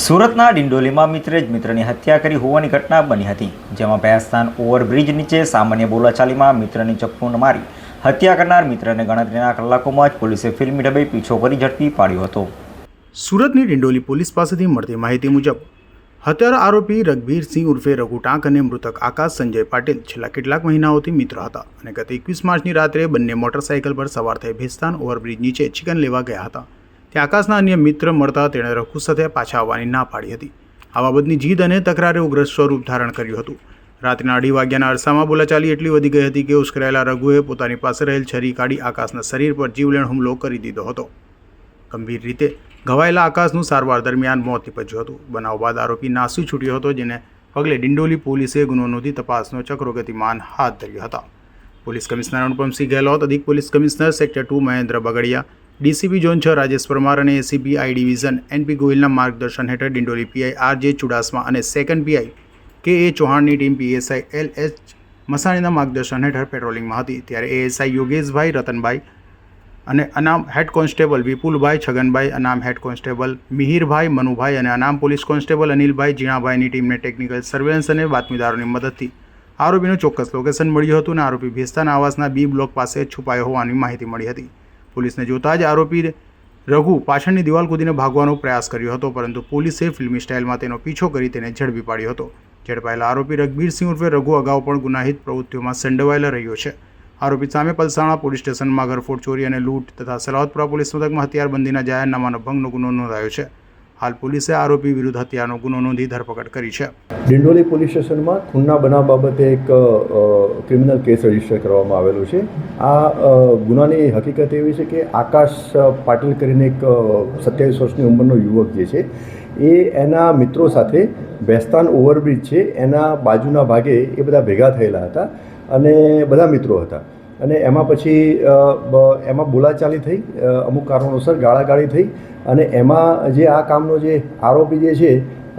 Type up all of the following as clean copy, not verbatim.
સુરતના ડિંડોલીમાં મિત્રે જ મિત્રની હત્યા કરી હોવાની ઘટના બની હતી, જેમાં ભેસ્તાન ઓવરબ્રિજ નીચે સામાન્ય બોલાચાલીમાં મિત્રની ચપ્પુ મારી હત્યા કરનાર મિત્રને ગણતરીના કલાકોમાં જ પોલીસે ફિલ્મી ઢબે પીછો કરી ઝડપી પાડ્યો હતો। સુરતની ડિંડોલી પોલીસ પાસેથી મળતી માહિતી મુજબ હત્યારા આરોપી રઘબીરસિંહ ઉર્ફે રઘુ ટાંક અને મૃતક આકાશ સંજય પાટીલ છેલ્લા કેટલાક મહિનાઓથી મિત્ર હતા અને ગત 21 માર્ચની રાત્રે બંને મોટરસાઇકલ પર સવાર થઈ ભેસ્તાન ઓવરબ્રિજ નીચે ચિકન લેવા ગયા હતા। ત્યાં આકાશના અન્ય મિત્ર મળતા તેણે રઘુ સાથે પાછા આવવાની ના પાડી હતી। આ બાબતની જીદ અને તકરારે ઉગ્ર સ્વરૂપ ધારણ કર્યું હતું। રાત્રિના 2:30 વાગ્યાના અરસામાં બોલાચાલી એટલી વધી ગઈ હતી કે ઉશ્કેરાયેલા રઘુએ પોતાની પાસે રહેલ છરી કાઢી આકાશના શરીર પર જીવલેણ હુમલો કરી દીધો હતો। ગંભીર રીતે ઘવાયેલા આકાશનું સારવાર દરમિયાન મોત નીપજ્યું હતું। બનાવ બાદ આરોપી નાસી છૂટ્યો હતો, જેને પગલે ડિંડોલી પોલીસે ગુનો નોંધી તપાસનો ચક્રો ગતિમાન હાથ ધર્યા હતા। પોલીસ કમિશનર અનુપમસિંહ ગેહલોત, અધિક police commissioner sector 2 Mahendra Bagadiya, DCP zone 6 Rajesh Parmar અને એસીપી આઈ ડિવિઝન એનપી ગોહિલના માર્ગદર્શન હેઠળ ડિંડોલી પીઆઈ આરજે ચુડાસમા અને સેકન્ડ પીઆઈ કે ચૌહાણની ટીમ પીએસઆઈ એલએચ મસાણીના માર્ગદર્શન હેઠળ પેટ્રોલિંગમાં હતી। ત્યારે એએસઆઈ યોગેશભાઈ રતનભાઈ અને અનામ હેડ કોન્સ્ટેબલ વિપુલભાઈ છગનભાઈ, અનામ હેડ કોન્સ્ટેબલ મિહિરભાઈ મનુભાઈ અને અનામ પોલીસ કોન્સ્ટેબલ અનિલભાઈ જીણાભાઈની ટીમને ટેકનિકલ સર્વેલન્સ અને બાતમીદારોની મદદથી આરોપીનું ચોક્કસ લોકેશન મળ્યું હતું અને આરોપી ભેસ્તાન આવાસના બી બ્લોક પાસે છુપાયો હોવાની માહિતી મળી હતી। પોલીસને જોતા જ આરોપી રઘુ પાછળની દિવાલ કૂદીને ભાગવાનો પ્રયાસ કર્યો હતો, પરંતુ પોલીસે ફિલ્મી સ્ટાઇલમાં તેનો પીછો કરી તેને ઝડપી પાડ્યો હતો। ઝડપાયેલા આરોપી રઘબીરસિંહ ઉર્ફે રઘુ અગાઉ પણ ગુનાહિત પ્રવૃત્તિઓમાં સંડોવાયેલો રહ્યો છે। આરોપી સામે પલસાણા પોલીસ સ્ટેશનમાં ઘરફોડ, ચોરી અને લૂંટ તથા સલાવતપુરા પોલીસ મથકમાં હથિયારબંધીના જાહેરનામાનો ભંગનો ગુનો નોંધાયો છે। હાલ પોલીસે આરોપી વિરુદ્ધ હત્યાનો ગુનો નોંધી ધરપકડ કરી છે। ડિંડોલી પોલીસ સ્ટેશનમાં ખૂનના બનાવ બાબતે એક ક્રિમિનલ કેસ રજીસ્ટર કરવામાં આવેલો છે। આ ગુનાની હકીકત એવી છે કે આકાશ પાટીલ કરીને એક 27 વર્ષની ઉંમરનો યુવક જે છે એ એના મિત્રો સાથે ભેસ્તાન ઓવરબ્રિજ છે એના બાજુના ભાગે એ બધા ભેગા થયેલા હતા અને બધા મિત્રો હતા અને એમાં પછી એમાં બોલાચાલી થઈ, અમુક કારણોસર ગાળાગાળી થઈ અને એમાં જે આ કામનો જે આરોપી જે છે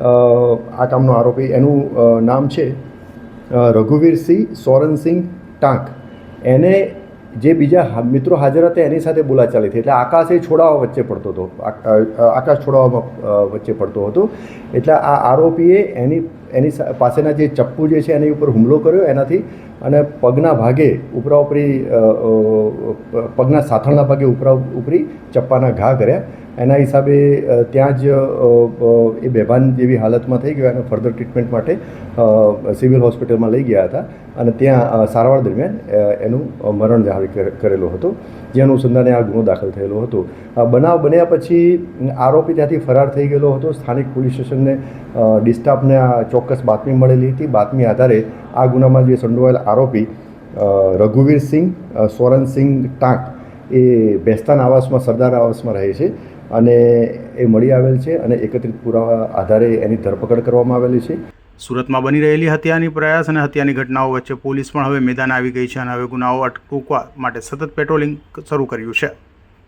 આ કામનો આરોપી એનું નામ છે રઘુવીરસિંહ સોરનસિંહ ટાંક, એને જે બીજા મિત્રો હાજર હતા એની સાથે બોલાચાલી થઈ એટલે આકાશ છોડાવવા વચ્ચે પડતો હતો, આકાશ છોડાવવામાં વચ્ચે પડતો હતો એટલે આ આરોપીએ એની પાસેના જે ચપ્પુ જે છે એની ઉપર હુમલો કર્યો એનાથી અને પગના ભાગે ઉપરી પગના સાથળના ભાગે ઉપરી ચપ્પાના ઘા કર્યા। એના હિસાબે ત્યાં જ એ બેભાન જેવી હાલતમાં થઈ ગયો અને ફર્ધર ટ્રીટમેન્ટ માટે સિવિલ હોસ્પિટલમાં લઈ ગયા હતા અને ત્યાં સારવાર દરમિયાન એનું મરણ જાહેર કરેલો હતો, જે અનુસંધાને આ ગુનો દાખલ થયેલો હતો। બનાવ બન્યા પછી આરોપી ત્યાંથી ફરાર થઈ ગયેલો હતો। સ્થાનિક પોલીસ સ્ટેશનને ડિસ્ટાફને આ ચોક્કસ બાતમી મળેલી હતી। બાતમી આધારે આ ગુનામાં જે સંડોવાયેલ આરોપી રઘુવીરસિંહ સોરનસિંહ ટાંક એ ભેસ્તાન આવાસમાં સરદાર આવાસમાં રહે છે અને એ મળી આવેલ છે અને એકત્રિત પુરાવા આધારે એની ધરપકડ કરવામાં આવેલી છે। સુરતમાં બની રહેલી હત્યાની પ્રયાસ અને હત્યાની ઘટનાઓ વચ્ચે પોલીસ પણ હવે મેદાન આવી ગઈ છે અને હવે ગુનાઓ અટકાવવા માટે સતત પેટ્રોલિંગ શરૂ કર્યું છે।